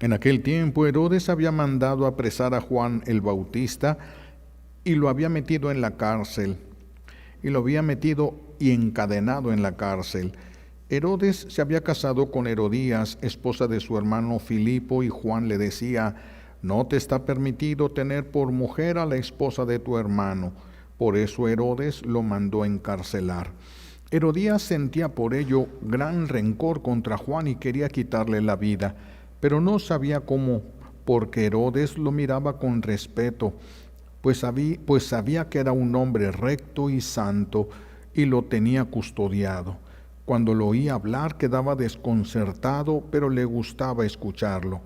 En aquel tiempo Herodes había mandado apresar a Juan el Bautista y lo había metido en la cárcel, y lo había metido y encadenado en la cárcel. Herodes se había casado con Herodías, esposa de su hermano Filipo, y Juan le decía: no te está permitido tener por mujer a la esposa de tu hermano. Por eso Herodes lo mandó encarcelar. Herodías sentía por ello gran rencor contra Juan y quería quitarle la vida, pero no sabía cómo, porque Herodes lo miraba con respeto, pues sabía que era un hombre recto y santo y lo tenía custodiado. Cuando lo oía hablar quedaba desconcertado, pero le gustaba escucharlo.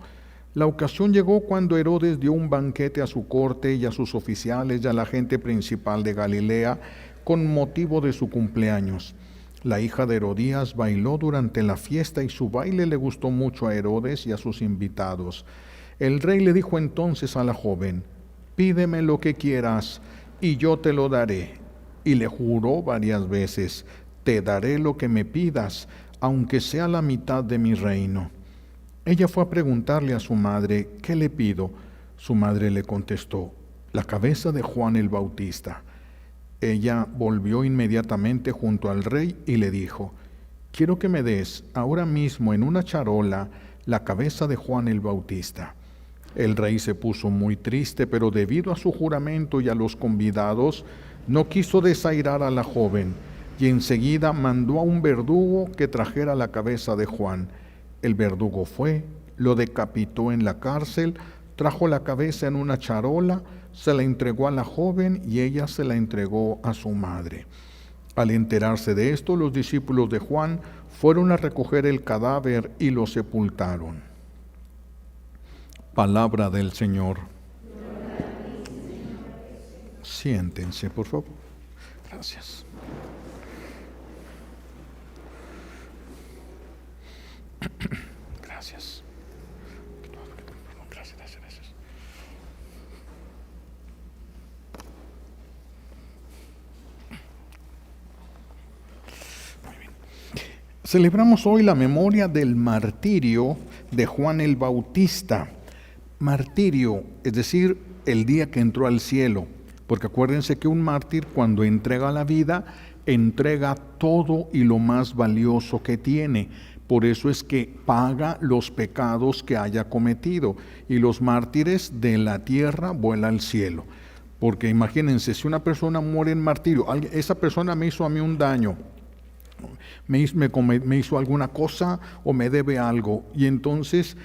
La ocasión llegó cuando Herodes dio un banquete a su corte y a sus oficiales y a la gente principal de Galilea con motivo de su cumpleaños. La hija de Herodías bailó durante la fiesta y su baile le gustó mucho a Herodes y a sus invitados. El rey le dijo entonces a la joven: pídeme lo que quieras y yo te lo daré. Y le juró varias veces: te daré lo que me pidas, aunque sea la mitad de mi reino. Ella fue a preguntarle a su madre: ¿qué le pido? Su madre le contestó: la cabeza de Juan el Bautista. Ella volvió inmediatamente junto al rey y le dijo: quiero que me des ahora mismo en una charola la cabeza de Juan el Bautista. El rey se puso muy triste, pero debido a su juramento y a los convidados, no quiso desairar a la joven, y enseguida mandó a un verdugo que trajera la cabeza de Juan. El verdugo fue, lo decapitó en la cárcel, trajo la cabeza en una charola, se la entregó a la joven y ella se la entregó a su madre. Al enterarse de esto, los discípulos de Juan fueron a recoger el cadáver y lo sepultaron. Palabra del Señor. Siéntense, por favor. Gracias. Gracias. Gracias. Muy bien. Celebramos hoy la memoria del martirio de Juan el Bautista. Martirio, es decir, el día que entró al cielo, porque acuérdense que un mártir, cuando entrega la vida, entrega todo y lo más valioso que tiene. Por eso es que paga los pecados que haya cometido, y los mártires de la tierra vuelan al cielo. Porque imagínense, si una persona muere en martirio, esa persona me hizo a mí un daño, me hizo alguna cosa o me debe algo, y entonces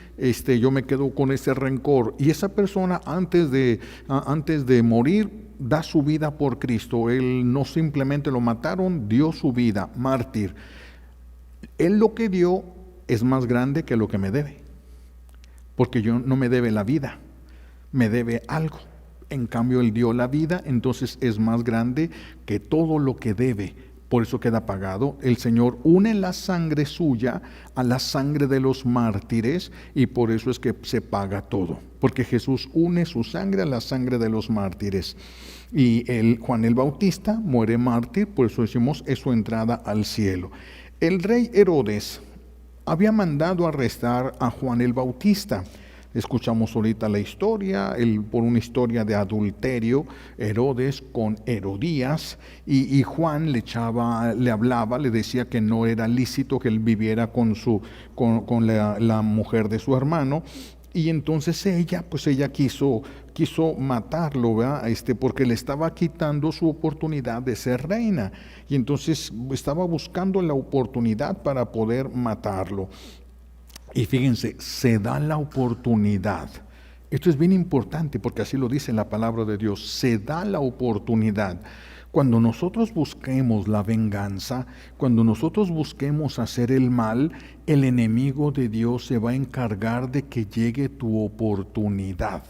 yo me quedo con ese rencor, y esa persona antes de morir da su vida por Cristo. Él no simplemente lo mataron, dio su vida, mártir. Él lo que dio es más grande que lo que me debe, porque yo no me debe la vida, me debe algo. En cambio él dio la vida, entonces es más grande que todo lo que debe. Por eso queda pagado. El Señor une la sangre suya a la sangre de los mártires, y por eso es que se paga todo, porque Jesús une su sangre a la sangre de los mártires. Y Juan el Bautista muere mártir, por eso decimos es su entrada al cielo. El rey Herodes había mandado arrestar a Juan el Bautista. Escuchamos ahorita la historia, por una historia de adulterio, Herodes con Herodías, y Juan le hablaba, le decía que no era lícito que él viviera con la mujer de su hermano. Y entonces ella quiso matarlo, ¿verdad? Porque le estaba quitando su oportunidad de ser reina. Y entonces estaba buscando la oportunidad para poder matarlo. Y fíjense, se da la oportunidad. Esto es bien importante porque así lo dice la palabra de Dios. Se da la oportunidad. Cuando nosotros busquemos la venganza, cuando nosotros busquemos hacer el mal, el enemigo de Dios se va a encargar de que llegue tu oportunidad.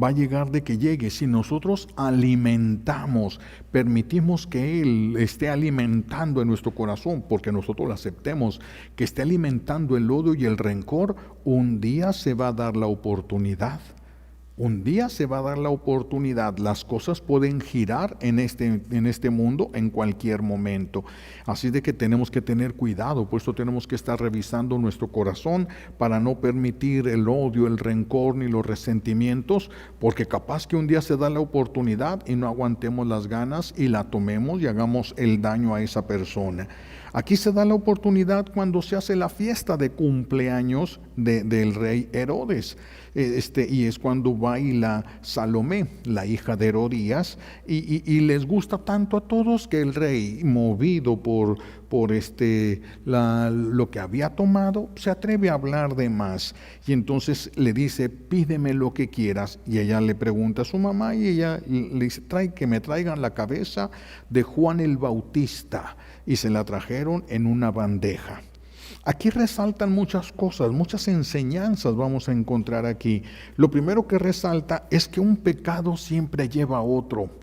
Va a llegar de que llegue. Si nosotros alimentamos, permitimos que Él esté alimentando en nuestro corazón, porque nosotros lo aceptemos, que esté alimentando el odio y el rencor, un día se va a dar la oportunidad. Un día se va a dar la oportunidad, las cosas pueden girar en este mundo en cualquier momento. Así de que tenemos que tener cuidado, por eso tenemos que estar revisando nuestro corazón para no permitir el odio, el rencor ni los resentimientos, porque capaz que un día se da la oportunidad y no aguantemos las ganas y la tomemos y hagamos el daño a esa persona. Aquí se da la oportunidad cuando se hace la fiesta de cumpleaños del rey Herodes. Y es cuando baila Salomé, la hija de Herodías, y les gusta tanto a todos que el rey, movido por lo que había tomado, se atreve a hablar de más. Y entonces le dice, pídeme lo que quieras. Y ella le pregunta a su mamá y ella le dice, que me traigan la cabeza de Juan el Bautista. Y se la trajeron en una bandeja. Aquí resaltan muchas cosas, muchas enseñanzas vamos a encontrar aquí. Lo primero que resalta es que un pecado siempre lleva a otro.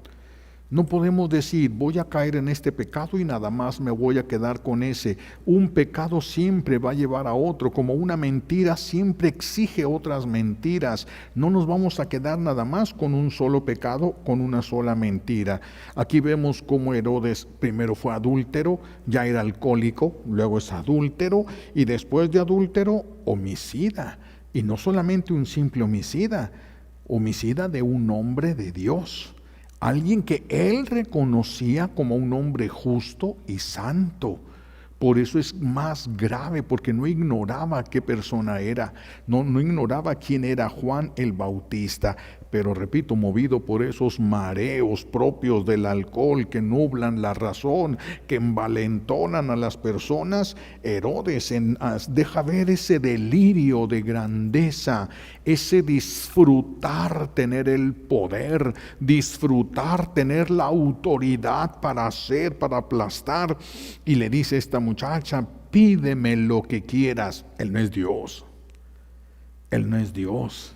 No podemos decir, voy a caer en este pecado y nada más me voy a quedar con ese. Un pecado siempre va a llevar a otro, como una mentira siempre exige otras mentiras. No nos vamos a quedar nada más con un solo pecado, con una sola mentira. Aquí vemos cómo Herodes primero fue adúltero, ya era alcohólico, luego es adúltero y después de adúltero, homicida. Y no solamente un simple homicida de un hombre de Dios. Alguien que él reconocía como un hombre justo y santo. Por eso es más grave, porque no ignoraba qué persona era, no ignoraba quién era Juan el Bautista. Pero repito, movido por esos mareos propios del alcohol que nublan la razón, que envalentonan a las personas, Herodes deja ver ese delirio de grandeza, ese disfrutar tener el poder, disfrutar tener la autoridad para hacer, para aplastar. Y le dice a esta muchacha, pídeme lo que quieras. Él no es Dios. Él no es Dios.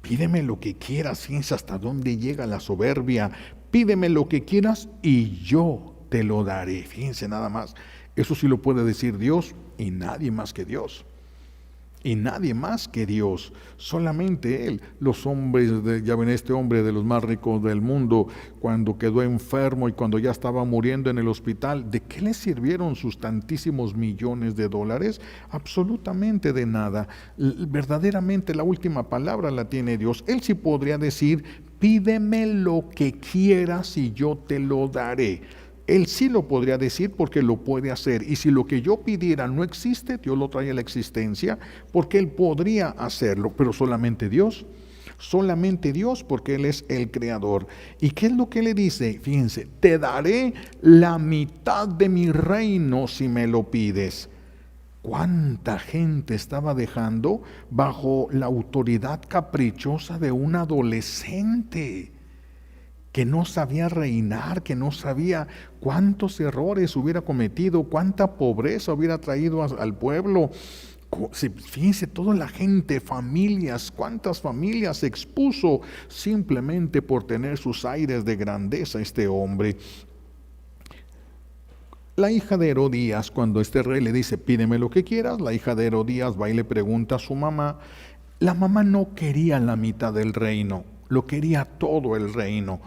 Pídeme lo que quieras. Fíjense hasta dónde llega la soberbia. Pídeme lo que quieras y yo te lo daré. Fíjense nada más. Eso sí lo puede decir Dios y nadie más que Dios. Y nadie más que Dios, solamente Él. Los hombres, ya ven, este hombre de los más ricos del mundo, cuando quedó enfermo y cuando ya estaba muriendo en el hospital, ¿de qué le sirvieron sus tantísimos millones de dólares? Absolutamente de nada. Verdaderamente la última palabra la tiene Dios. Él sí podría decir, pídeme lo que quieras y yo te lo daré. Él sí lo podría decir porque lo puede hacer. Y si lo que yo pidiera no existe, Dios lo trae a la existencia porque Él podría hacerlo. Pero solamente Dios porque Él es el creador. ¿Y qué es lo que le dice? Fíjense, te daré la mitad de mi reino si me lo pides. ¿Cuánta gente estaba dejando bajo la autoridad caprichosa de un adolescente? Que no sabía reinar, que no sabía cuántos errores hubiera cometido, cuánta pobreza hubiera traído al pueblo. Fíjense, toda la gente, familias, cuántas familias se expuso simplemente por tener sus aires de grandeza este hombre. La hija de Herodías, cuando este rey le dice, pídeme lo que quieras, la hija de Herodías va y le pregunta a su mamá. La mamá no quería la mitad del reino, lo quería todo el reino.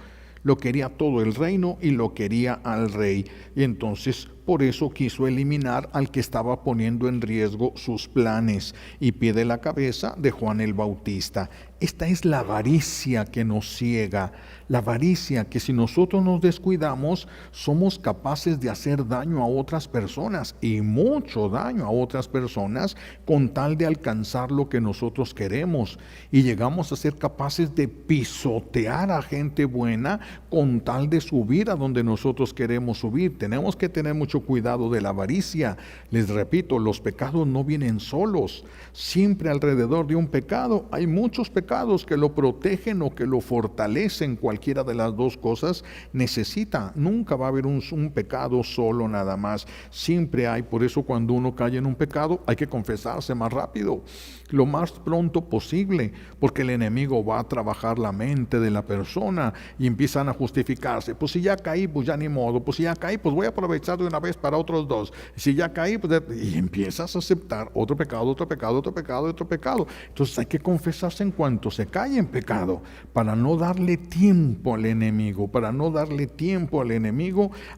Lo quería todo el reino y lo quería al rey. Y entonces por eso quiso eliminar al que estaba poniendo en riesgo sus planes y pide la cabeza de Juan el Bautista. Esta es la avaricia que nos ciega, la avaricia que si nosotros nos descuidamos somos capaces de hacer daño a otras personas y mucho daño a otras personas con tal de alcanzar lo que nosotros queremos y llegamos a ser capaces de pisotear a gente buena con tal de subir a donde nosotros queremos subir. Tenemos que tener mucho cuidado de la avaricia. Les repito, los pecados no vienen solos. Siempre alrededor de un pecado hay muchos pecados que lo protegen o que lo fortalecen. Cualquiera de las dos cosas necesita. Nunca va a haber un pecado solo nada más. Siempre hay. Por eso cuando uno cae en un pecado hay que confesarse más rápido, lo más pronto posible, porque el enemigo va a trabajar la mente de la persona y empiezan a justificarse. Pues si ya caí, pues ya ni modo. Pues si ya caí, pues voy a aprovechar de una vez para otros 2. Si ya caí, pues, y empiezas a aceptar otro pecado, otro pecado, otro pecado, otro pecado. Entonces hay que confesarse en cuanto se cae en pecado, para no darle tiempo al enemigo,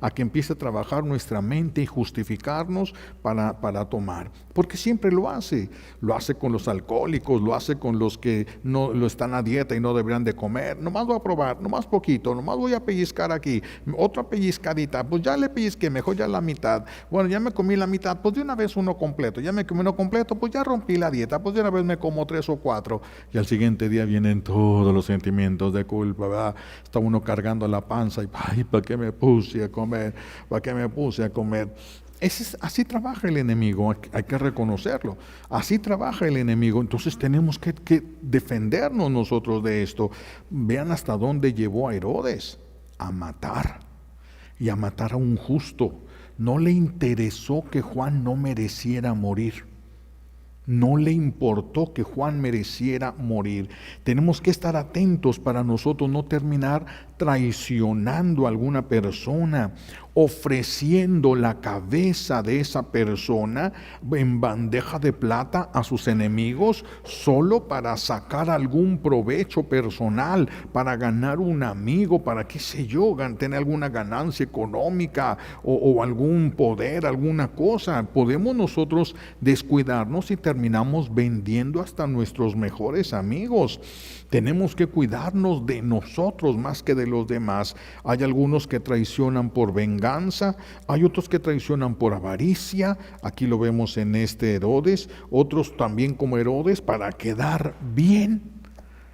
a que empiece a trabajar nuestra mente y justificarnos para tomar. Porque siempre lo hace con los alcohólicos, lo hace con los que no lo están a dieta y no deberían de comer. Nomás voy a probar, nomás poquito, nomás voy a pellizcar aquí, otra pellizcadita, pues ya le pellizqué, mejor ya la mitad. Bueno, ya me comí la mitad, pues de una vez uno completo, ya me comí uno completo, pues ya rompí la dieta, pues de una vez me como 3 o 4. Y al siguiente día vienen todos los sentimientos de culpa, ¿verdad? Está uno cargando la panza y, ay, ¿para qué me puse a comer? ¿Para qué me puse a comer? Así trabaja el enemigo, hay que reconocerlo. Así trabaja el enemigo, entonces tenemos que defendernos nosotros de esto. Vean hasta dónde llevó a Herodes, a matar, y a matar a un justo. No le interesó que Juan no mereciera morir. No le importó que Juan mereciera morir. Tenemos que estar atentos para nosotros no terminar traicionando a alguna persona, ofreciendo la cabeza de esa persona en bandeja de plata a sus enemigos solo para sacar algún provecho personal, para ganar un amigo, para qué sé yo, tener alguna ganancia económica o algún poder, alguna cosa. Podemos nosotros descuidarnos y terminamos vendiendo hasta nuestros mejores amigos. Tenemos que cuidarnos de nosotros más que de los demás. Hay algunos que traicionan por venganza, hay otros que traicionan por avaricia. Aquí lo vemos en este Herodes, otros también como Herodes para quedar bien.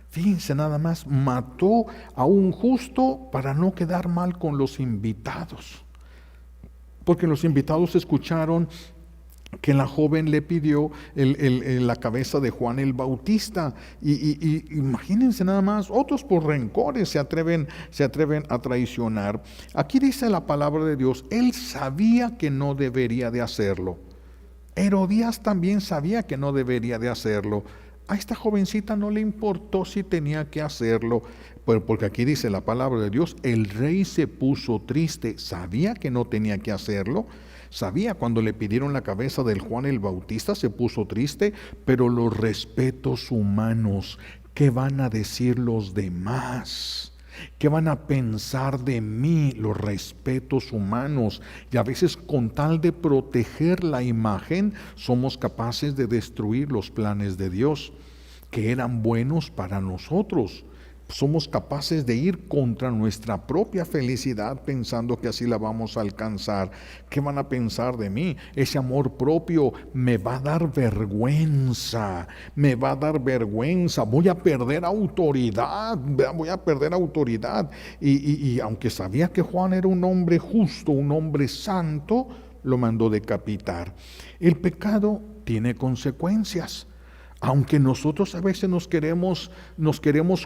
Fíjense nada más, mató a un justo para no quedar mal con los invitados. Porque los invitados escucharon que la joven le pidió la cabeza de Juan el Bautista, y imagínense nada más, otros por rencores se atreven a traicionar. Aquí dice la palabra de Dios, él sabía que no debería de hacerlo. Herodías también sabía que no debería de hacerlo. A esta jovencita no le importó si tenía que hacerlo, porque aquí dice la palabra de Dios, el rey se puso triste, sabía que no tenía que hacerlo. Sabía cuando le pidieron la cabeza del Juan el Bautista, se puso triste, pero los respetos humanos, ¿qué van a decir los demás? ¿Qué van a pensar de mí los respetos humanos? Y a veces con tal de proteger la imagen, somos capaces de destruir los planes de Dios, que eran buenos para nosotros. Somos capaces de ir contra nuestra propia felicidad pensando que así la vamos a alcanzar. ¿Qué van a pensar de mí? Ese amor propio me va a dar vergüenza, voy a perder autoridad, Y aunque sabía que Juan era un hombre justo, un hombre santo, lo mandó decapitar. El pecado tiene consecuencias. Aunque nosotros a veces nos queremos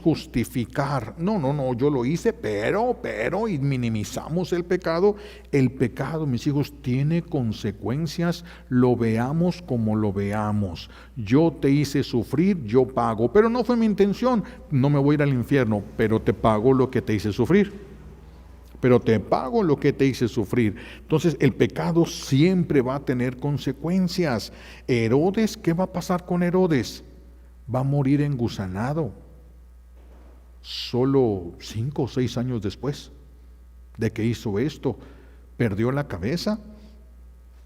justificar, no, yo lo hice, pero, y minimizamos el pecado, mis hijos, tiene consecuencias, lo veamos como lo veamos. Yo te hice sufrir, yo pago, pero no fue mi intención, no me voy a ir al infierno, pero te pago lo que te hice sufrir. Entonces el pecado siempre va a tener consecuencias. Herodes, ¿qué va a pasar con Herodes? Va a morir engusanado. Solo 5 o 6 años después de que hizo esto, perdió la cabeza.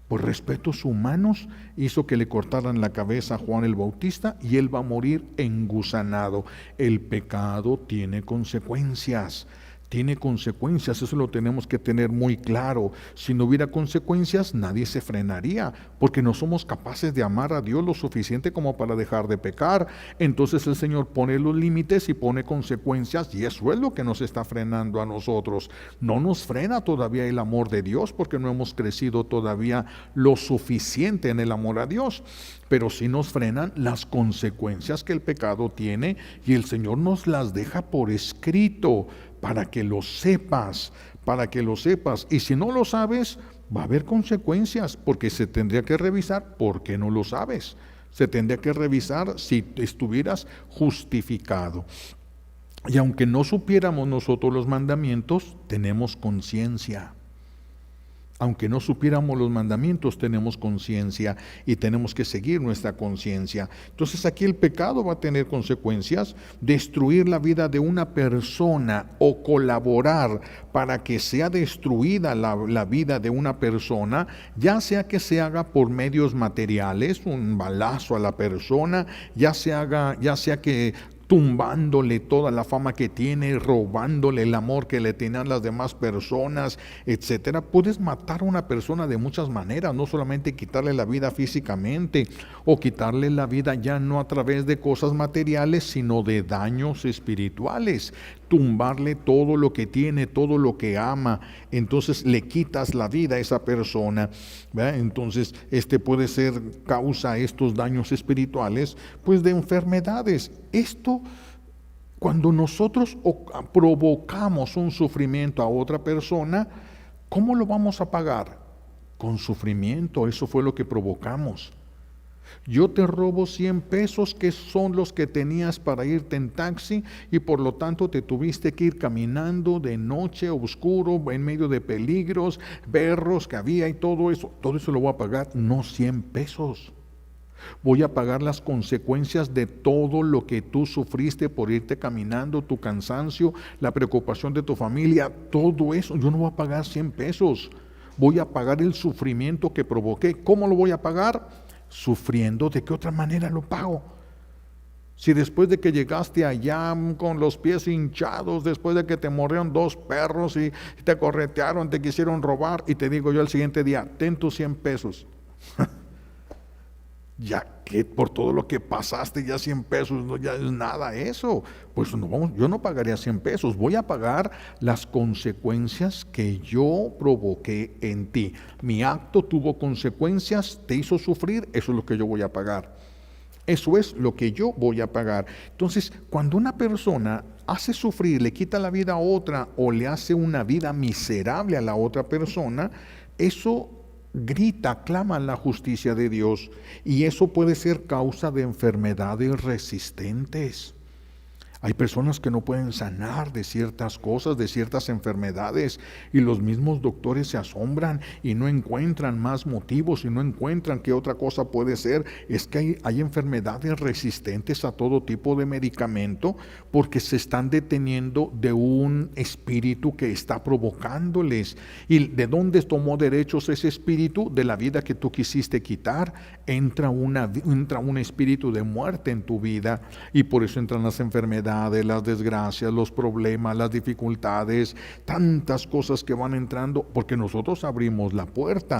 Por respetos humanos hizo que le cortaran la cabeza a Juan el Bautista y él va a morir engusanado. El pecado tiene consecuencias. Eso lo tenemos que tener muy claro. Si no hubiera consecuencias, nadie se frenaría, porque no somos capaces de amar a Dios lo suficiente como para dejar de pecar. Entonces el Señor pone los límites y pone consecuencias, y eso es lo que nos está frenando a nosotros. No nos frena todavía el amor de Dios, porque no hemos crecido todavía lo suficiente en el amor a Dios. Pero sí nos frenan las consecuencias que el pecado tiene, y el Señor nos las deja por escrito, para que lo sepas. Y si no lo sabes, va a haber consecuencias, porque se tendría que revisar por qué no lo sabes. Se tendría que revisar si estuvieras justificado. Y aunque no supiéramos nosotros los mandamientos, tenemos conciencia. Aunque no supiéramos los mandamientos, tenemos conciencia y tenemos que seguir nuestra conciencia. Entonces aquí el pecado va a tener consecuencias. Destruir la vida de una persona o colaborar para que sea destruida la vida de una persona, ya sea que se haga por medios materiales, un balazo a la persona, ya sea que tumbándole toda la fama que tiene, robándole el amor que le tenían las demás personas, etcétera. Puedes matar a una persona de muchas maneras, no solamente quitarle la vida físicamente o quitarle la vida ya no a través de cosas materiales, sino de daños espirituales. Tumbarle todo lo que tiene, todo lo que ama, entonces le quitas la vida a esa persona, ¿verdad? Entonces puede ser causa estos daños espirituales, pues de enfermedades. Esto, cuando nosotros provocamos un sufrimiento a otra persona, ¿cómo lo vamos a pagar? Con sufrimiento. Eso fue lo que provocamos. Yo te robo 100 pesos que son los que tenías para irte en taxi y por lo tanto te tuviste que ir caminando de noche, oscuro, en medio de peligros, berros que había y todo eso lo voy a pagar, no 100 pesos. Voy a pagar las consecuencias de todo lo que tú sufriste por irte caminando, tu cansancio, la preocupación de tu familia, todo eso. Yo no voy a pagar 100 pesos. Voy a pagar el sufrimiento que provoqué. ¿Cómo lo voy a pagar? Sufriendo. ¿De qué otra manera lo pago? Si después de que llegaste allá con los pies hinchados, después de que te mordieron 2 perros y te corretearon, te quisieron robar, y te digo yo al siguiente día, ten tus 100 pesos. Ya que por todo lo que pasaste, ya 100 pesos, no, ya es nada eso. Pues no, yo no pagaría 100 pesos, voy a pagar las consecuencias que yo provoqué en ti. Mi acto tuvo consecuencias, te hizo sufrir, eso es lo que yo voy a pagar. Eso es lo que yo voy a pagar. Entonces, cuando una persona hace sufrir, le quita la vida a otra o le hace una vida miserable a la otra persona, eso grita, clama la justicia de Dios, y eso puede ser causa de enfermedades resistentes. Hay personas que no pueden sanar de ciertas cosas, de ciertas enfermedades, y los mismos doctores se asombran y no encuentran más motivos y no encuentran qué otra cosa puede ser. Es que hay enfermedades resistentes a todo tipo de medicamento porque se están deteniendo de un espíritu que está provocándoles. ¿Y de dónde tomó derechos ese espíritu? De la vida que tú quisiste quitar. Entra un espíritu de muerte en tu vida, y por eso entran las enfermedades, las desgracias, los problemas, las dificultades, tantas cosas que van entrando, porque nosotros abrimos la puerta,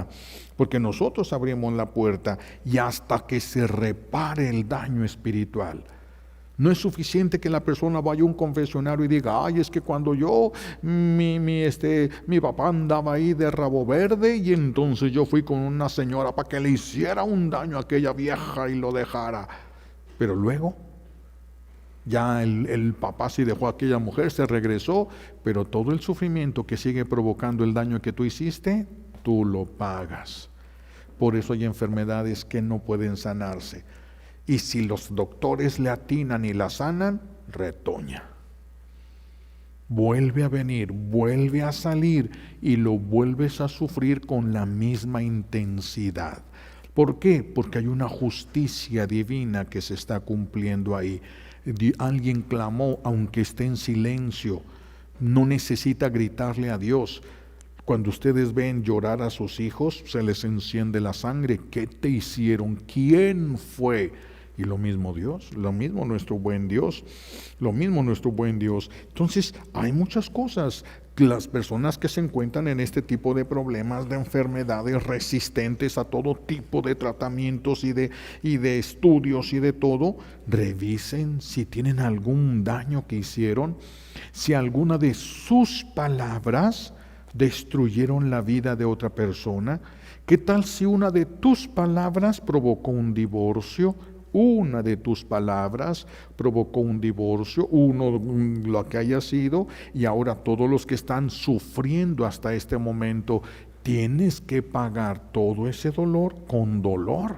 y hasta que se repare el daño espiritual. No es suficiente que la persona vaya a un confesionario y diga, ay, es que cuando mi papá andaba ahí de rabo verde y entonces yo fui con una señora para que le hiciera un daño a aquella vieja y lo dejara. Pero luego, ya el papá sí dejó a aquella mujer, se regresó, pero todo el sufrimiento que sigue provocando el daño que tú hiciste, tú lo pagas. Por eso hay enfermedades que no pueden sanarse. Y si los doctores le atinan y la sanan, retoña. Vuelve a venir, vuelve a salir y lo vuelves a sufrir con la misma intensidad. ¿Por qué? Porque hay una justicia divina que se está cumpliendo ahí. Alguien clamó, aunque esté en silencio, no necesita gritarle a Dios. Cuando ustedes ven llorar a sus hijos, se les enciende la sangre. ¿Qué te hicieron? ¿Quién fue? Y lo mismo Dios, lo mismo nuestro buen Dios, Entonces, hay muchas cosas. Las personas que se encuentran en este tipo de problemas, de enfermedades resistentes a todo tipo de tratamientos y de estudios y de todo, revisen si tienen algún daño que hicieron, si alguna de sus palabras destruyeron la vida de otra persona. ¿Qué tal si una de tus palabras provocó un divorcio? Una de tus palabras provocó un divorcio, lo que haya sido, y ahora todos los que están sufriendo hasta este momento, tienes que pagar todo ese dolor con dolor.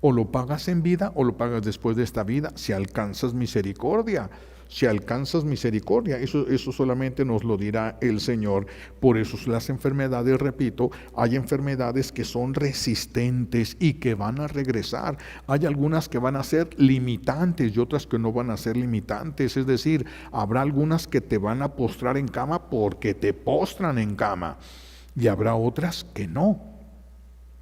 O lo pagas en vida o lo pagas después de esta vida, si alcanzas misericordia. Si alcanzas misericordia, eso solamente nos lo dirá el Señor. Por eso las enfermedades, repito, hay enfermedades que son resistentes y que van a regresar. Hay algunas que van a ser limitantes y otras que no van a ser limitantes. Es decir, habrá algunas que te van a postrar en cama porque te postran en cama. Y habrá otras que no.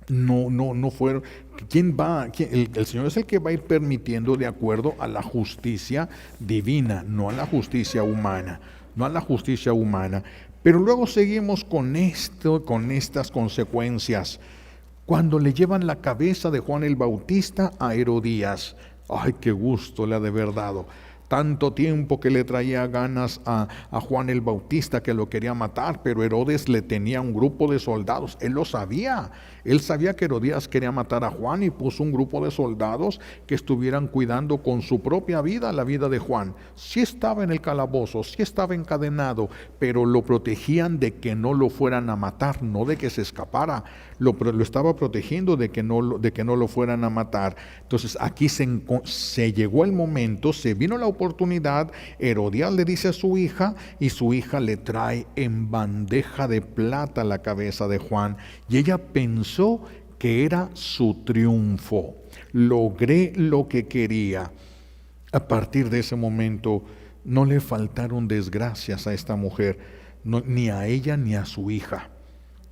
No fueron. ¿Quién va? El Señor es el que va a ir permitiendo de acuerdo a la justicia divina, no a la justicia humana, no a la justicia humana. Pero luego seguimos con esto, con estas consecuencias. Cuando le llevan la cabeza de Juan el Bautista a Herodías, ay, qué gusto le ha de haber dado. Tanto tiempo que le traía ganas a Juan el Bautista, que lo quería matar, pero Herodes le tenía un grupo de soldados. Él lo sabía. Él sabía que Herodías quería matar a Juan y puso un grupo de soldados que estuvieran cuidando con su propia vida la vida de Juan. Sí estaba en el calabozo, sí estaba encadenado, pero lo protegían de que no lo fueran a matar, no de que se escapara. Lo estaba protegiendo de que no lo fueran a matar. Entonces aquí se llegó el momento, se vino la oportunidad. Herodías le dice a su hija y su hija le trae en bandeja de plata la cabeza de Juan, y ella pensó que era su triunfo. Logré lo que quería. A partir de ese momento no le faltaron desgracias a esta mujer, ni a ella ni a su hija.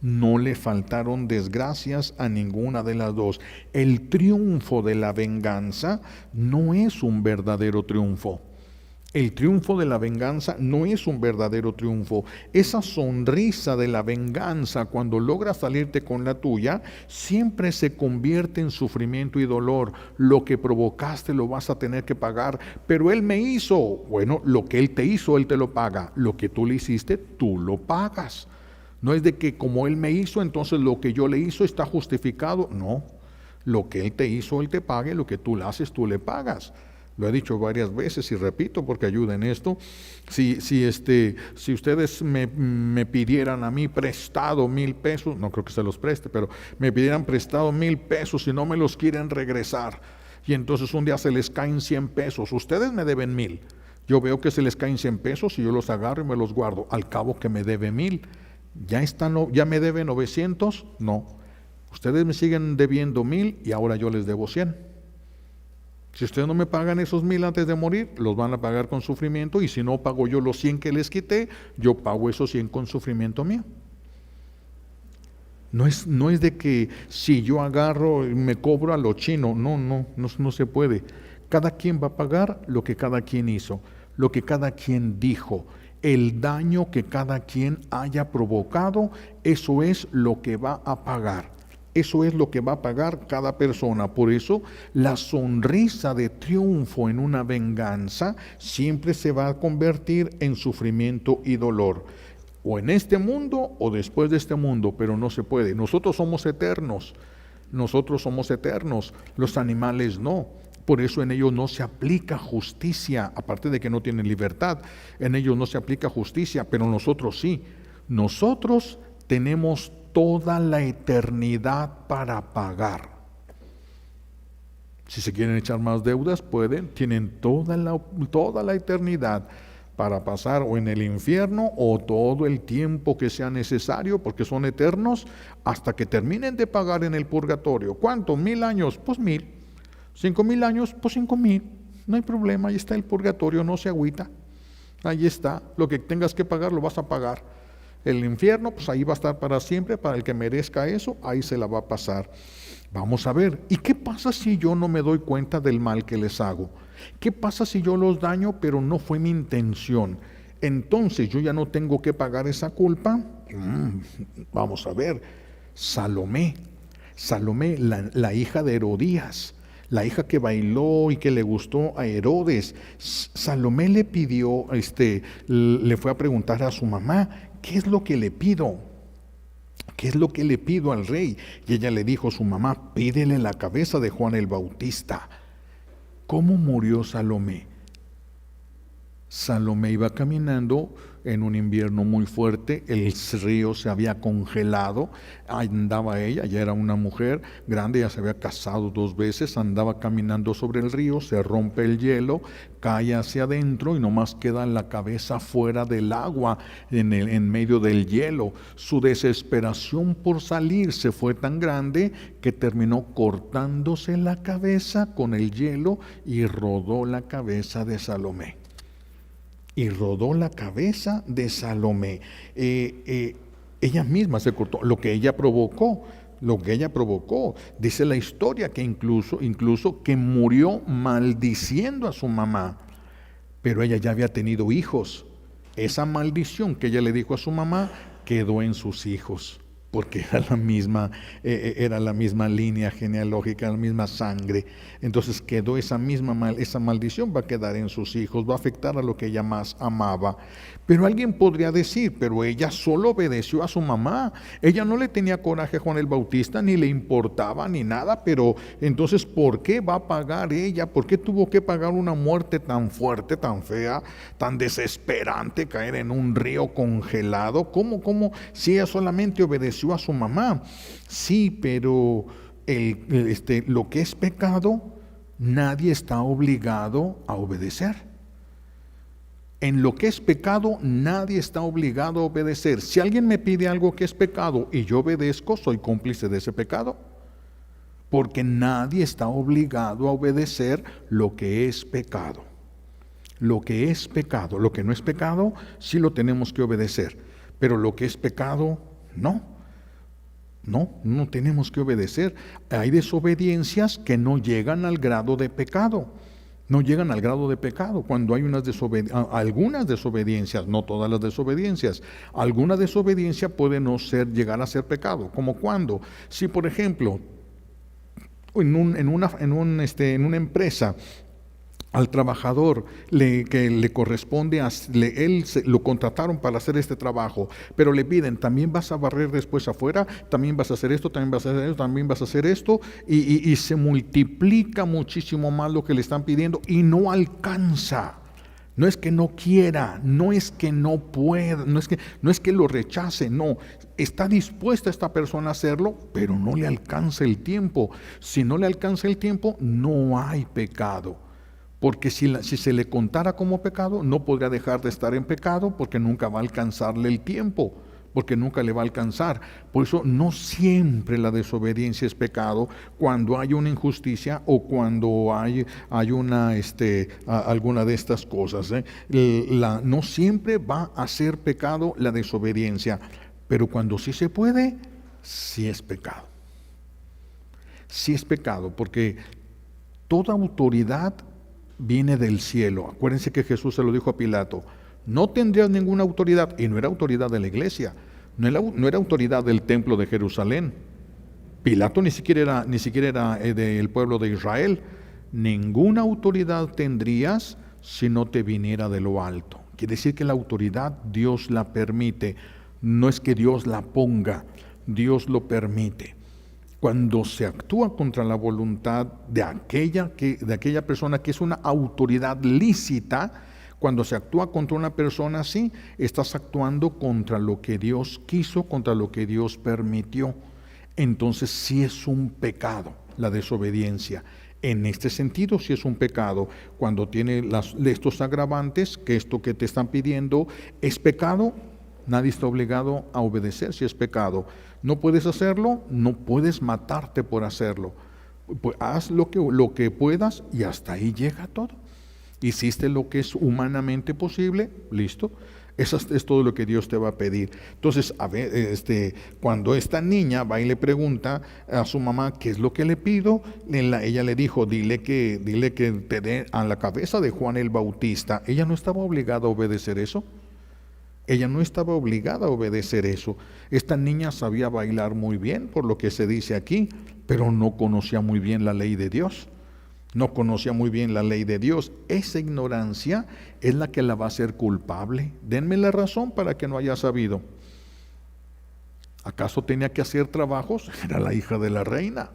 No le faltaron desgracias a ninguna de las dos. El triunfo de la venganza no es un verdadero triunfo. El triunfo de la venganza no es un verdadero triunfo. Esa sonrisa de la venganza, cuando logras salirte con la tuya, siempre se convierte en sufrimiento y dolor. Lo que provocaste lo vas a tener que pagar. Pero él me hizo. Bueno, lo que él te hizo, él te lo paga. Lo que tú le hiciste, tú lo pagas. No es de que como él me hizo, entonces lo que yo le hizo está justificado. No, lo que él te hizo, él te pague. Lo que tú le haces, tú le pagas. Lo he dicho varias veces y repito porque ayuda en esto. Si ustedes me pidieran a mí prestado 1,000 pesos, no creo que se los preste, pero me pidieran prestado 1,000 pesos y no me los quieren regresar, y entonces un día se les caen 100 pesos, ustedes me deben 1,000. Yo veo que se les caen 100 pesos y yo los agarro y me los guardo. Al cabo que me debe 1,000. ¿Ya me debe 900? No. Ustedes me siguen debiendo 1,000 y ahora yo les debo 100. Si ustedes no me pagan esos 1,000 antes de morir, los van a pagar con sufrimiento, y si no pago yo los 100 que les quité, yo pago esos 100 con sufrimiento mío. No es de que si yo agarro y me cobro a lo chino, no se puede. Cada quien va a pagar lo que cada quien hizo, lo que cada quien dijo. El daño que cada quien haya provocado, eso es lo que va a pagar. Eso es lo que va a pagar cada persona. Por eso la sonrisa de triunfo en una venganza siempre se va a convertir en sufrimiento y dolor. O en este mundo o después de este mundo, pero no se puede. Nosotros somos eternos. Los animales no. Por eso en ellos no se aplica justicia, aparte de que no tienen libertad. En ellos no se aplica justicia, pero nosotros sí. Nosotros tenemos toda la eternidad para pagar. Si se quieren echar más deudas, pueden, tienen toda la eternidad para pasar o en el infierno o todo el tiempo que sea necesario, porque son eternos, hasta que terminen de pagar en el purgatorio. ¿Cuánto? 1,000 años, pues 1,000. 5,000 años, pues 5,000. No hay problema, ahí está el purgatorio, no se agüita. Ahí está, lo que tengas que pagar lo vas a pagar. El infierno, pues ahí va a estar para siempre. Para el que merezca eso, ahí se la va a pasar. Vamos a ver, ¿y qué pasa si yo no me doy cuenta del mal que les hago? ¿Qué pasa si yo los daño, pero no fue mi intención? Entonces, ¿yo ya no tengo que pagar esa culpa? Vamos a ver, Salomé, la hija de Herodías, la hija que bailó y que le gustó a Herodes. Salomé le pidió, le fue a preguntar a su mamá, ¿qué es lo que le pido? ¿Qué es lo que le pido al rey? Y ella le dijo a su mamá, pídele la cabeza de Juan el Bautista. ¿Cómo murió Salomé? Salomé iba caminando en un invierno muy fuerte, el río se había congelado, andaba ella, ya era una mujer grande, ya se había casado 2 veces, andaba caminando sobre el río, se rompe el hielo, cae hacia adentro y nomás queda la cabeza fuera del agua, en medio del hielo. Su desesperación por salirse fue tan grande que terminó cortándose la cabeza con el hielo y rodó la cabeza de Salomé. Y rodó la cabeza de Salomé. Ella misma se cortó, lo que ella provocó. Dice la historia que incluso que murió maldiciendo a su mamá, pero ella ya había tenido hijos. Esa maldición que ella le dijo a su mamá quedó en sus hijos, porque era la misma línea genealógica, la misma sangre. Entonces quedó esa maldición va a quedar en sus hijos, va a afectar a lo que ella más amaba. Pero alguien podría decir, pero ella solo obedeció a su mamá, ella no le tenía coraje a Juan el Bautista, ni le importaba ni nada, pero entonces ¿por qué va a pagar ella? ¿Por qué tuvo que pagar una muerte tan fuerte, tan fea, tan desesperante, caer en un río congelado? ¿Cómo si ella solamente obedeció a su mamá? Sí, pero lo que es pecado, nadie está obligado a obedecer. En lo que es pecado, nadie está obligado a obedecer. Si alguien me pide algo que es pecado y yo obedezco, soy cómplice de ese pecado. Porque nadie está obligado a obedecer lo que es pecado. Lo que es pecado, lo que no es pecado, sí lo tenemos que obedecer. Pero lo que es pecado, no. No tenemos que obedecer. Hay desobediencias que no llegan al grado de pecado. No llegan al grado de pecado. Cuando hay algunas desobediencias, no todas las desobediencias, alguna desobediencia puede llegar a ser pecado. ¿Como cuándo? Si por ejemplo, en una empresa, al trabajador que le corresponde, lo contrataron para hacer este trabajo, pero le piden, también vas a barrer después afuera, también vas a hacer esto, también vas a hacer esto, también vas a hacer esto, y se multiplica muchísimo más lo que le están pidiendo y no alcanza. No es que no quiera, no es que no pueda, no es que lo rechace, no. Está dispuesta esta persona a hacerlo, pero no le alcanza el tiempo. Si no le alcanza el tiempo, no hay pecado. Porque si se le contara como pecado, no podría dejar de estar en pecado, porque nunca va a alcanzarle el tiempo, porque nunca le va a alcanzar. Por eso no siempre la desobediencia es pecado. Cuando hay una injusticia o cuando hay alguna de estas cosas, no siempre va a ser pecado la desobediencia, pero cuando sí se puede, sí es pecado. Sí es pecado, porque toda autoridad viene del cielo. Acuérdense que Jesús se lo dijo a Pilato: no tendrías ninguna autoridad, y no era autoridad de la iglesia, no era autoridad del templo de Jerusalén. Pilato ni siquiera era del pueblo de Israel. Ninguna autoridad tendrías si no te viniera de lo alto. Quiere decir que la autoridad Dios la permite, no es que Dios la ponga, Dios lo permite. Cuando se actúa contra la voluntad de aquella persona que es una autoridad lícita, cuando se actúa contra una persona así, estás actuando contra lo que Dios quiso, contra lo que Dios permitió. Entonces sí es un pecado la desobediencia. En este sentido sí es un pecado. Cuando tiene estos agravantes, que esto que te están pidiendo es pecado, nadie está obligado a obedecer si es pecado. No puedes hacerlo, no puedes matarte por hacerlo. Pues haz lo que puedas y hasta ahí llega todo. Hiciste lo que es humanamente posible, listo. Eso es todo lo que Dios te va a pedir. Entonces, cuando esta niña va y le pregunta a su mamá qué es lo que le pido, ella le dijo, dile que te dé a la cabeza de Juan el Bautista. Ella no estaba obligada a obedecer eso. Ella no estaba obligada a obedecer eso. Esta niña sabía bailar muy bien, por lo que se dice aquí, pero no conocía muy bien la ley de Dios. No conocía muy bien la ley de Dios. Esa ignorancia es la que la va a hacer culpable. Denme la razón para que no haya sabido. ¿Acaso tenía que hacer trabajos? Era la hija de la reina.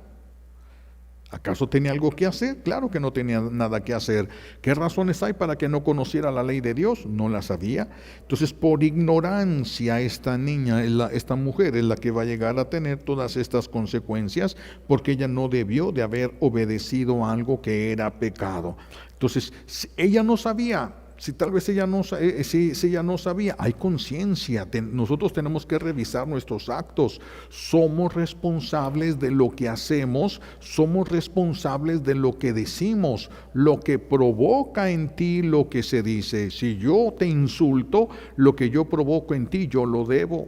¿Acaso tenía algo que hacer? Claro que no tenía nada que hacer. ¿Qué razones hay para que no conociera la ley de Dios? No la sabía. Entonces, por ignorancia, esta niña, esta mujer es la que va a llegar a tener todas estas consecuencias, porque ella no debió de haber obedecido a algo que era pecado. Entonces, si ella no sabía. Si tal vez ella no, si ella no sabía, hay conciencia. Nosotros tenemos que revisar nuestros actos. Somos responsables de lo que hacemos, somos responsables de lo que decimos, lo que provoca en ti lo que se dice. Si yo te insulto, lo que yo provoco en ti, yo lo debo.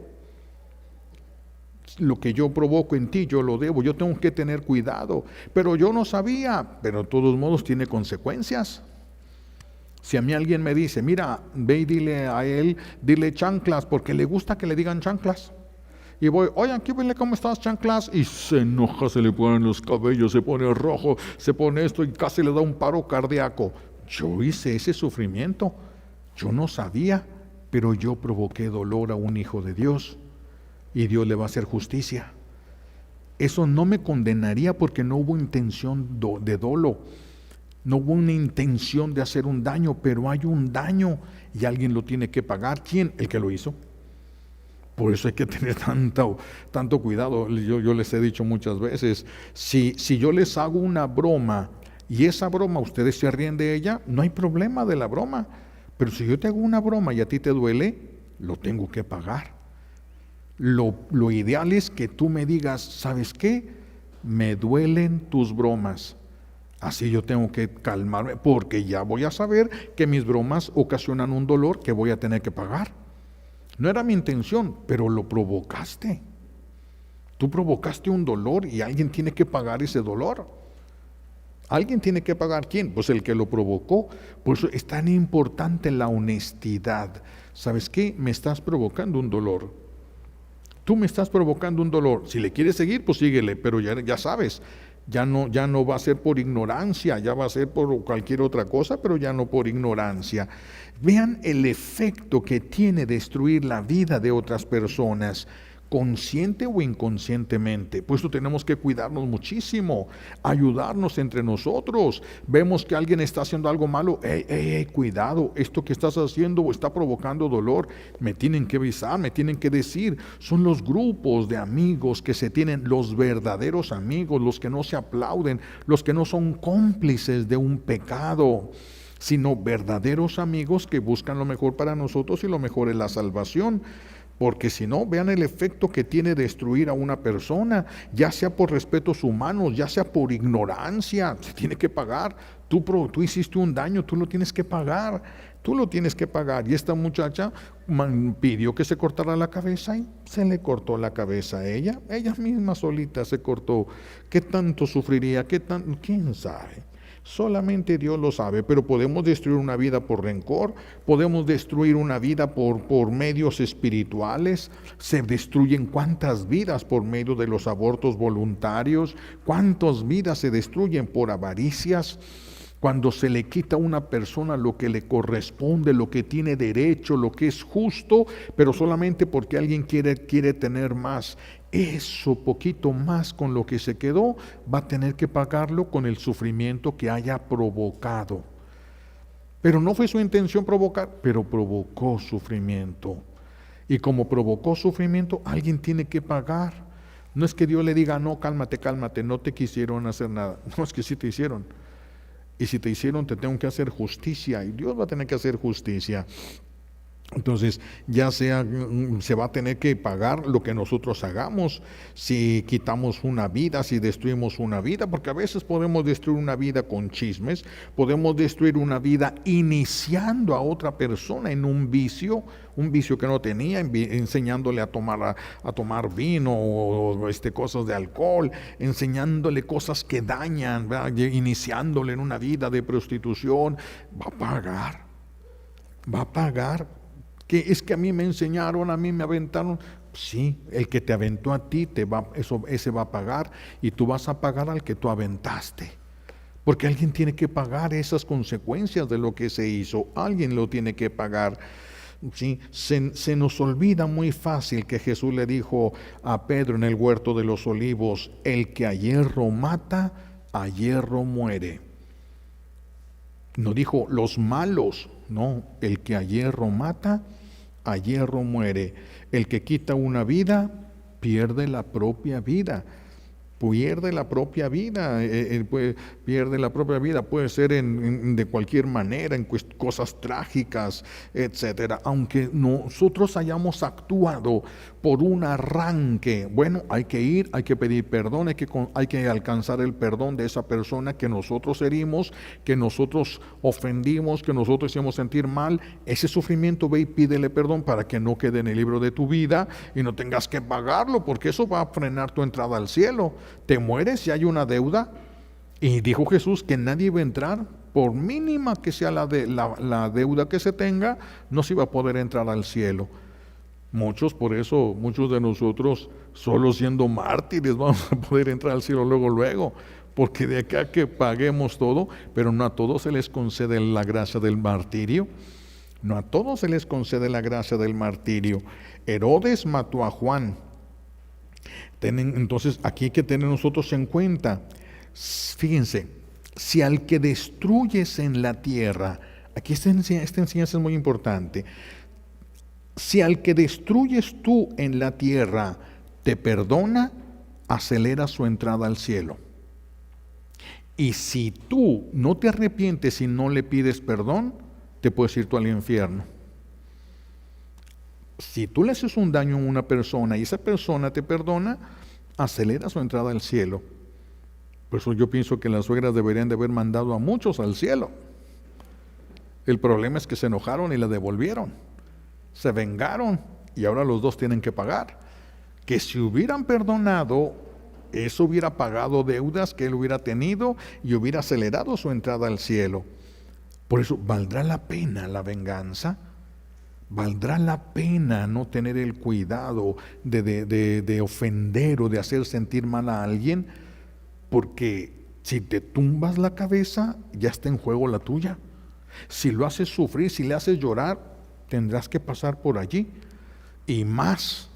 Lo que yo provoco en ti, yo lo debo. Yo tengo que tener cuidado. Pero yo no sabía, pero de todos modos tiene consecuencias. Si a mí alguien me dice, mira, ve y dile a él, dile chanclas, porque le gusta que le digan chanclas. Y voy, oye, aquí vele cómo estás, chanclas. Y se enoja, se le ponen los cabellos, se pone rojo, se pone esto y casi le da un paro cardíaco. Yo hice ese sufrimiento. Yo no sabía, pero yo provoqué dolor a un hijo de Dios. Y Dios le va a hacer justicia. Eso no me condenaría porque no hubo intención de dolo. No hubo una intención de hacer un daño, pero hay un daño y alguien lo tiene que pagar. ¿Quién? El que lo hizo. Por eso hay que tener tanto cuidado. Yo les he dicho muchas veces, si yo les hago una broma y esa broma ustedes se ríen de ella, no hay problema de la broma. Pero si yo te hago una broma y a ti te duele, lo tengo que pagar. Lo ideal es que tú me digas, ¿sabes qué? Me duelen tus bromas. Así yo tengo que calmarme, porque ya voy a saber que mis bromas ocasionan un dolor que voy a tener que pagar. No era mi intención, pero lo provocaste. Tú provocaste un dolor y alguien tiene que pagar ese dolor. ¿Alguien tiene que pagar? ¿Quién? Pues el que lo provocó. Por eso es tan importante la honestidad. ¿Sabes qué? Me estás provocando un dolor. Tú me estás provocando un dolor. Si le quieres seguir, pues síguele, pero ya sabes. Ya no va a ser por ignorancia, ya va a ser por cualquier otra cosa, pero ya no por ignorancia. Vean el efecto que tiene destruir la vida de otras personas, consciente o inconscientemente. Por eso tenemos que cuidarnos muchísimo, ayudarnos entre nosotros. Vemos que alguien está haciendo algo malo, cuidado, esto que estás haciendo está provocando dolor. Me tienen que avisar, me tienen que decir. Son los grupos de amigos que se tienen, los verdaderos amigos, los que no se aplauden, los que no son cómplices de un pecado, sino verdaderos amigos que buscan lo mejor para nosotros, y lo mejor es la salvación. Porque si no, vean el efecto que tiene destruir a una persona, ya sea por respetos humanos, ya sea por ignorancia, se tiene que pagar. Tú hiciste un daño, tú lo tienes que pagar, tú lo tienes que pagar. Y esta muchacha pidió que se cortara la cabeza y se le cortó la cabeza a ella misma solita se cortó. ¿Qué tanto sufriría? ¿Quién sabe? Solamente Dios lo sabe, pero podemos destruir una vida por rencor, podemos destruir una vida por medios espirituales. Se destruyen cuántas vidas por medio de los abortos voluntarios, cuántas vidas se destruyen por avaricias. Cuando se le quita a una persona lo que le corresponde, lo que tiene derecho, lo que es justo, pero solamente porque alguien quiere tener más. Eso poquito más con lo que se quedó, va a tener que pagarlo con el sufrimiento que haya provocado. Pero no fue su intención provocar, pero provocó sufrimiento. Y como provocó sufrimiento, alguien tiene que pagar. No es que Dios le diga, no, cálmate, no te quisieron hacer nada. No, es que sí te hicieron. Y si te hicieron, te tengo que hacer justicia. Y Dios va a tener que hacer justicia. Entonces, se va a tener que pagar lo que nosotros hagamos. Si quitamos una vida, si destruimos una vida, porque a veces podemos destruir una vida con chismes, podemos destruir una vida iniciando a otra persona en un vicio que no tenía, enseñándole a tomar vino o cosas de alcohol, enseñándole cosas que dañan, ¿verdad? Iniciándole en una vida de prostitución. Va a pagar. Que es que a mí me enseñaron, a mí me aventaron. Sí, el que te aventó a ti, ese va a pagar, y tú vas a pagar al que tú aventaste. Porque alguien tiene que pagar esas consecuencias de lo que se hizo. Alguien lo tiene que pagar. ¿Sí? Se nos olvida muy fácil que Jesús le dijo a Pedro en el huerto de los olivos: el que a hierro mata, a hierro muere. No dijo los malos, no, el que a hierro mata, a hierro muere. El que quita una vida, pierde la propia vida. Pierde la propia vida, pierde la propia vida, puede ser de cualquier manera, en cosas trágicas, etcétera. Aunque nosotros hayamos actuado por un arranque, bueno, hay que ir, hay que pedir perdón, hay que alcanzar el perdón de esa persona que nosotros herimos, que nosotros ofendimos, que nosotros hicimos sentir mal. Ese sufrimiento, ve y pídele perdón para que no quede en el libro de tu vida y no tengas que pagarlo, porque eso va a frenar tu entrada al cielo. Te mueres si hay una deuda. Y dijo Jesús que nadie iba a entrar, por mínima que sea la deuda que se tenga, no se iba a poder entrar al cielo. Muchos de nosotros, solo siendo mártires, vamos a poder entrar al cielo luego, porque de acá que paguemos todo, pero no a todos se les concede la gracia del martirio. No a todos se les concede la gracia del martirio. Herodes mató a Juan. Entonces aquí hay que tener nosotros en cuenta, fíjense, si al que destruyes en la tierra, aquí esta enseñanza es muy importante, si al que destruyes tú en la tierra te perdona, acelera su entrada al cielo. Y si tú no te arrepientes y no le pides perdón, te puedes ir tú al infierno. Si tú le haces un daño a una persona y esa persona te perdona, acelera su entrada al cielo. Por eso yo pienso que las suegras deberían de haber mandado a muchos al cielo. El problema es que se enojaron y la devolvieron. Se vengaron y ahora los dos tienen que pagar. Que si hubieran perdonado, eso hubiera pagado deudas que él hubiera tenido y hubiera acelerado su entrada al cielo. Por eso, ¿valdrá la pena la venganza? ¿Valdrá la pena no tener el cuidado de ofender o de hacer sentir mal a alguien? Porque si te tumbas la cabeza, ya está en juego la tuya. Si lo haces sufrir, si le haces llorar, tendrás que pasar por allí. Y más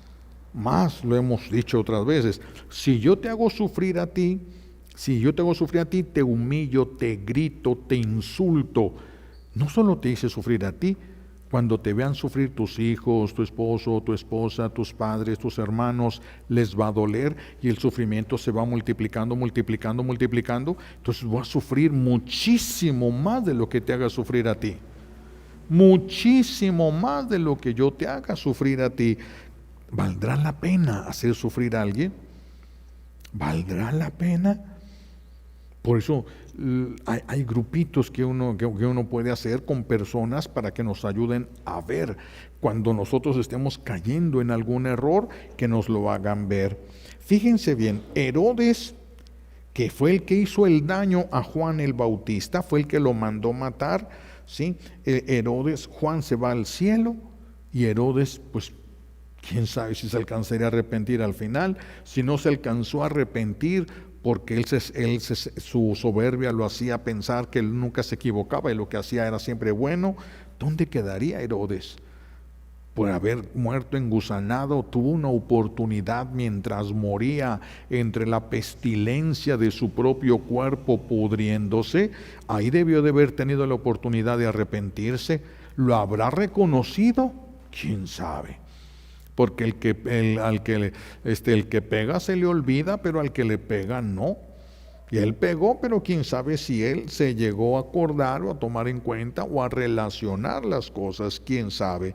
lo hemos dicho otras veces, si yo te hago sufrir a ti, te humillo, te grito, te insulto, no solo te hice sufrir a ti, cuando te vean sufrir tus hijos, tu esposo, tu esposa, tus padres, tus hermanos, les va a doler y el sufrimiento se va multiplicando, entonces voy a sufrir muchísimo más de lo que te haga sufrir a ti. Muchísimo más de lo que yo te haga sufrir a ti. ¿Valdrá la pena hacer sufrir a alguien? ¿Valdrá la pena? Por eso hay grupitos que uno puede hacer con personas para que nos ayuden a ver cuando nosotros estemos cayendo en algún error, que nos lo hagan ver. Fíjense bien, Herodes, que fue el que hizo el daño a Juan el Bautista, fue el que lo mandó matar, ¿sí? Herodes, Juan se va al cielo y Herodes, pues, quién sabe si se alcanzaría a arrepentir al final. Si no se alcanzó a arrepentir, porque su soberbia lo hacía pensar que él nunca se equivocaba y lo que hacía era siempre bueno, ¿dónde quedaría Herodes? Por haber muerto engusanado, tuvo una oportunidad mientras moría entre la pestilencia de su propio cuerpo pudriéndose. Ahí debió de haber tenido la oportunidad de arrepentirse. ¿Lo habrá reconocido? ¿Quién sabe? Porque el que pega se le olvida, pero al que le pega no. Y él pegó, pero quién sabe si él se llegó a acordar o a tomar en cuenta o a relacionar las cosas. Quién sabe.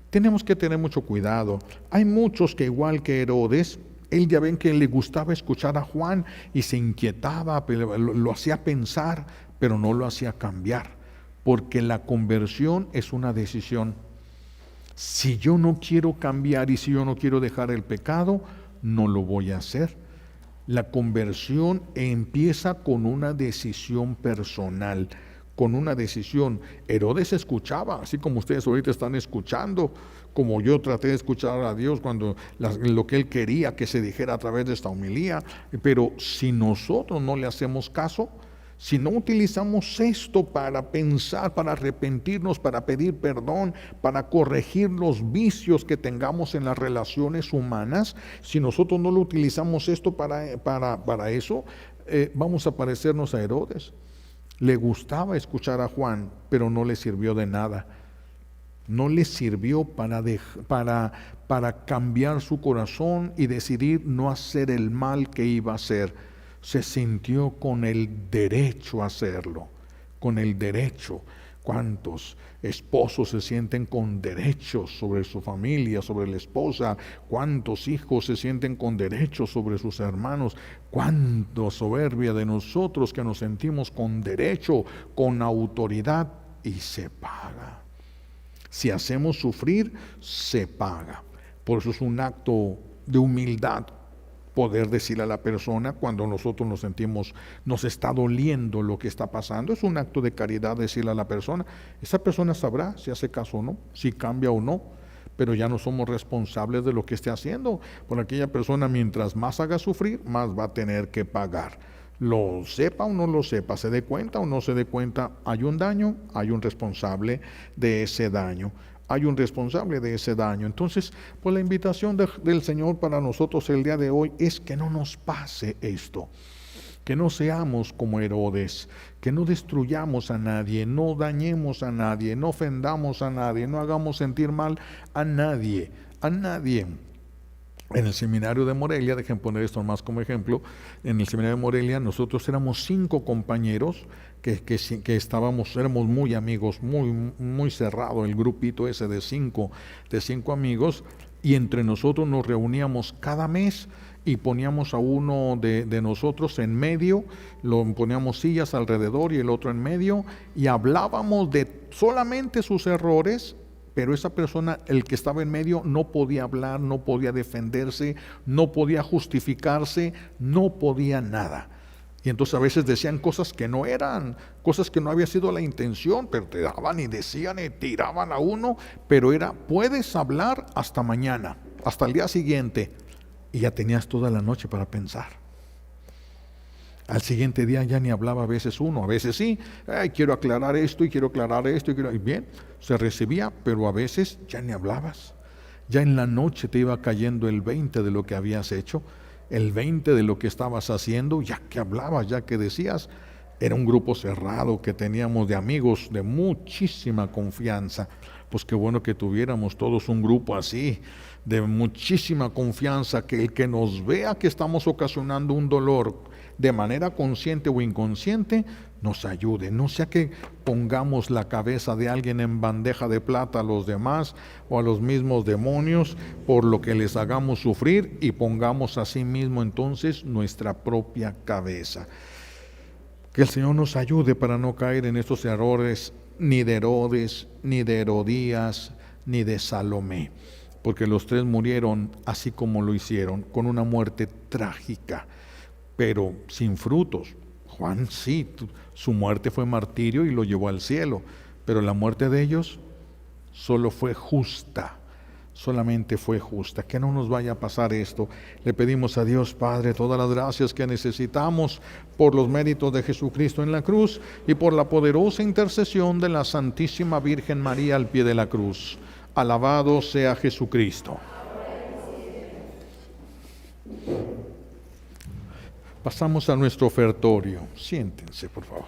Tenemos que tener mucho cuidado. Hay muchos que, igual que Herodes, él, ya ven que le gustaba escuchar a Juan y se inquietaba, lo hacía pensar, pero no lo hacía cambiar, porque la conversión es una decisión. Si yo no quiero cambiar y si yo no quiero dejar el pecado, no lo voy a hacer. La conversión empieza con una decisión personal, con una decisión. Herodes escuchaba, así como ustedes ahorita están escuchando, como yo traté de escuchar a Dios cuando lo que Él quería que se dijera a través de esta homilía. Pero si nosotros no le hacemos caso, si no utilizamos esto para pensar, para arrepentirnos, para pedir perdón, para corregir los vicios que tengamos en las relaciones humanas, si nosotros no lo utilizamos esto para eso, vamos a parecernos a Herodes. Le gustaba escuchar a Juan, pero no le sirvió de nada. No le sirvió para cambiar su corazón y decidir no hacer el mal que iba a hacer. Se sintió con el derecho a hacerlo, con el derecho. ¿Cuántos esposos se sienten con derechos sobre su familia, sobre la esposa? ¿Cuántos hijos se sienten con derechos sobre sus hermanos? ¿Cuánta soberbia de nosotros que nos sentimos con derecho, con autoridad? Y se paga. Si hacemos sufrir, se paga. Por eso es un acto de humildad poder decirle a la persona cuando nosotros nos sentimos, nos está doliendo lo que está pasando. Es un acto de caridad decirle a la persona. Esa persona sabrá si hace caso o no, si cambia o no, pero ya no somos responsables de lo que esté haciendo. Por aquella persona, mientras más haga sufrir, más va a tener que pagar. Lo sepa o no lo sepa, se dé cuenta o no se dé cuenta, hay un daño, hay un responsable de ese daño. Hay un responsable de ese daño. Entonces, pues la invitación del Señor para nosotros el día de hoy es que no nos pase esto, que no seamos como Herodes, que no destruyamos a nadie, no dañemos a nadie, no ofendamos a nadie, no hagamos sentir mal a nadie, a nadie. En el seminario de Morelia, dejen poner esto más como ejemplo, en el seminario de Morelia nosotros éramos 5 compañeros que éramos muy amigos, muy cerrado el grupito ese de cinco amigos, y entre nosotros nos reuníamos cada mes y poníamos a uno de nosotros en medio, lo poníamos sillas alrededor y el otro en medio, y hablábamos de solamente sus errores. Pero esa persona, el que estaba en medio, no podía hablar, no podía defenderse, no podía justificarse, no podía nada. Y entonces a veces decían cosas que no eran, cosas que no había sido la intención, pero te daban y decían y tiraban a uno, pero era, puedes hablar hasta mañana, hasta el día siguiente, y ya tenías toda la noche para pensar. Al siguiente día ya ni hablaba a veces uno, a veces sí, quiero aclarar esto y quiero aclarar esto, y bien, se recibía, pero a veces ya ni hablabas. Ya en la noche te iba cayendo el 20 de lo que habías hecho, el 20 de lo que estabas haciendo, ya que hablabas, ya que decías. Era un grupo cerrado que teníamos de amigos de muchísima confianza. Pues qué bueno que tuviéramos todos un grupo así, de muchísima confianza, que el que nos vea que estamos ocasionando un dolor de manera consciente o inconsciente, nos ayude. No sea que pongamos la cabeza de alguien en bandeja de plata a los demás o a los mismos demonios por lo que les hagamos sufrir, y pongamos a sí mismo entonces nuestra propia cabeza. Que el Señor nos ayude para no caer en estos errores ni de Herodes, ni de Herodías, ni de Salomé, porque los 3 murieron así como lo hicieron, con una muerte trágica, pero sin frutos. Juan sí, su muerte fue martirio y lo llevó al cielo, pero la muerte de ellos solo fue justa, solamente fue justa. Que no nos vaya a pasar esto. Le pedimos a Dios Padre todas las gracias que necesitamos por los méritos de Jesucristo en la cruz y por la poderosa intercesión de la Santísima Virgen María al pie de la cruz. Alabado sea Jesucristo. Pasamos a nuestro ofertorio. Siéntense, por favor.